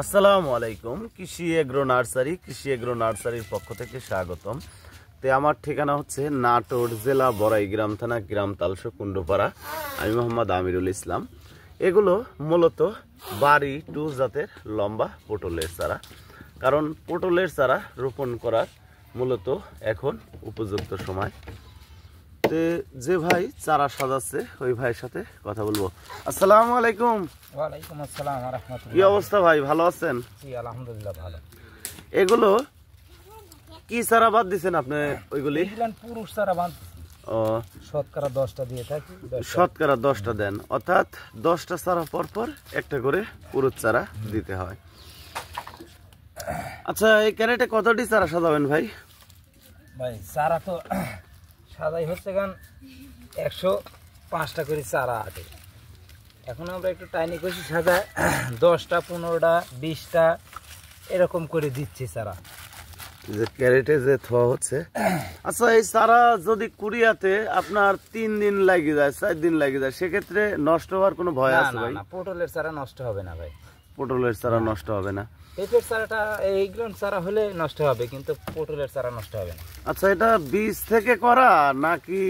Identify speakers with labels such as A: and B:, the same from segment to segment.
A: আসসালামু আলাইকুম। কৃষি এগ্রো নার্সারির পক্ষ থেকে স্বাগতম। তো আমার ঠিকানা হচ্ছে নাটোর জেলা বড়াইগ্রাম থানা, গ্রাম তালসো কুণ্ডপাড়া। আমি মোহাম্মদ আমিরুল ইসলাম। এগুলো মূলত বাড়ি টু জাতের লম্বা পটলের চারা, কারণ পটলের চারা রোপণ করার মূলত এখন উপযুক্ত সময়। তো যে ভাই চারা সাজাচ্ছে ওই ভাইয়ের সাথে কথা বলবো। আসসালামু আলাইকুম।
B: ওয়ালাইকুম আসসালাম ওয়া রাহমাতুল্লাহ।
A: কি অবস্থা ভাই, ভালো আছেন?
B: জি আলহামদুলিল্লাহ ভালো।
A: এগুলো কি চারা বাদ দিচ্ছেন আপনি? ওইগুলি
B: পুরুষ চারা বাদ।
A: ও,
B: শতকরা 10টা দিয়ে থাকি।
A: শতকরা 10টা দেন, অর্থাৎ 10টা চারা পর পর একটা করে পুরুষ চারা দিতে হয়। আচ্ছা, এই ক্যারেটে কতটি চারা সাজাবেন ভাই?
B: ভাই চারা তো সাজাই হচ্ছে গান 105টা করে চারা আছে। এখন আমরা একটু টাইনি করছি সাজায় 10টা 15টা 20টা এরকম করে দিচ্ছি চারা,
A: যে ক্যারেটে যে থোয়া হচ্ছে। আচ্ছা, এই চারা যদি কুরিয়াতে আপনার 3 দিন লাগে যায়, 4 দিন লাগে যায়, সেক্ষেত্রে নষ্ট হওয়ার কোনো ভয় আছে ভাই?
B: না, পটলের চারা নষ্ট হবে না ভাই।
A: পটলের চারা নষ্ট হবে না?
B: পেঁপের চারাটা এইগুলো চারা হলে নষ্ট হবে, কিন্তু পটলের চারা নষ্ট হবে না।
A: আচ্ছা, এটা বীজ থেকে করা নাকি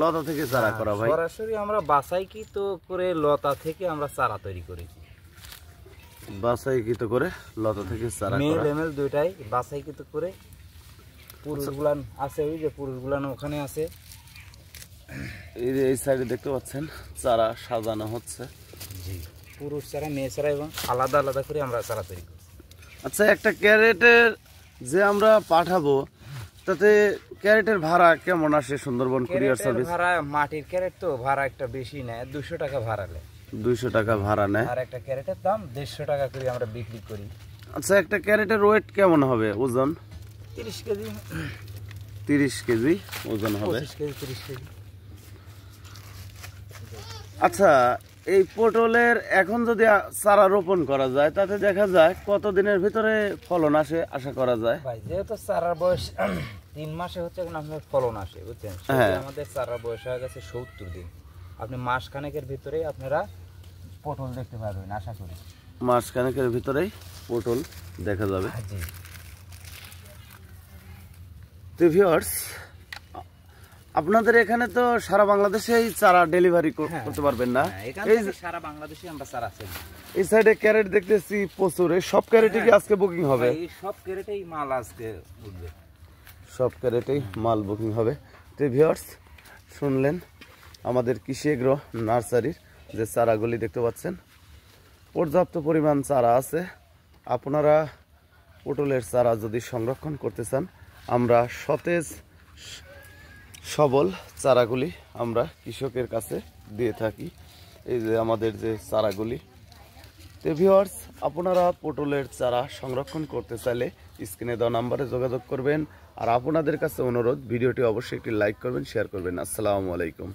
A: লতা থেকে চারা করা ভাই?
B: সরাসরি আমরা বাছাইকৃত করে লতা থেকে আমরা চারা তৈরি করেছি।
A: বাছাইকৃত করে লতা থেকে চারা করা,
B: মেল এমএল দুইটাই বাছাইকৃত করে। পুরুষগুলান আছে, ওই যে পুরুষগুলান ওখানে আছে।
A: এই সাইডে দেখতে পাচ্ছেন চারা সাজানো হচ্ছে।
B: জি, পুরুষ চারা মেয়ে চারা এবং আলাদা আলাদা করে আমরা চারা তৈরি করি।
A: আচ্ছা, একটা ক্যারেটের যে আমরা পাঠাবো তাতে ক্যারেটের ভাড়া কেমন আসে সুন্দরবন কুরিয়ার সার্ভিস?
B: ভাড়া মাটির ক্যারেট তো ভাড়া একটা বেশি নেয়, 200 টাকা ভাড়া নেয়।
A: 200 টাকা ভাড়া নেয়।
B: আর একটা ক্যারেটের দাম 150 টাকা করে আমরা বিক্রি করি।
A: আচ্ছা, একটা ক্যারেটের ওয়েট কেমন হবে, ওজন?
B: 30 কেজি।
A: 30 কেজি ওজন হবে।
B: 25 কেজি 30 কেজি।
A: আচ্ছা, এই পটলের এখন যদি চারা রোপণ করা যায় তাতে দেখা যায় কত দিনের ভিতরে ফলন আসে আশা করা যায়?
B: ভাই যেহেতু চারার বয়স 3 মাসে হচ্ছে এখন আপনার ফলন আসে, বুঝছেন? আমাদের চারার বয়স হয়ে গেছে 70 দিন। আপনি মাস খানেকের ভিতরেই আপনারা পটল দেখতে পারবেন আশা করি।
A: মাস খানেকের ভিতরেই পটল দেখা যাবে।
B: জি।
A: তো ভিউয়ার্স, আপনাদের এখানে তো সারা বাংলাদেশেই চারা ডেলিভারি করতে পারবেন না?
B: এই সারা বাংলাদেশে আমরা চারা আছে।
A: এই সাইডে ক্যারেট দেখতেছি প্রচুর। এই সব ক্যারেটে কি আজকে বুকিং হবে?
B: এই সব ক্যারেটেই মাল আজকে উঠবে।
A: সব ক্যারেটেই মাল বুকিং হবে। তো ভিউয়ার্স, শুনলেন আমাদের কৃষি এগ্রো নার্সারির যে চারাগুলি দেখতে পাচ্ছেন, পর্যাপ্ত পরিমাণ চারা আছে। আপনারা পটলের চারা যদি সংরক্ষণ করতে চান, আমরা সতেজ সবল চারাগুলি আমরা কৃষকের কাছে দিয়ে থাকি। এই যে আমাদের যে চারাগুলি। তো ভিউয়ার্স, আপনারা পটলের চারা সংরক্ষণ করতে চাইলে স্ক্রিনে দেওয়া নাম্বারে যোগাযোগ করবেন। আর আপনাদের কাছে অনুরোধ, ভিডিওটি অবশ্যই একটি লাইক করবেন, শেয়ার করবেন। আসসালামু আলাইকুম।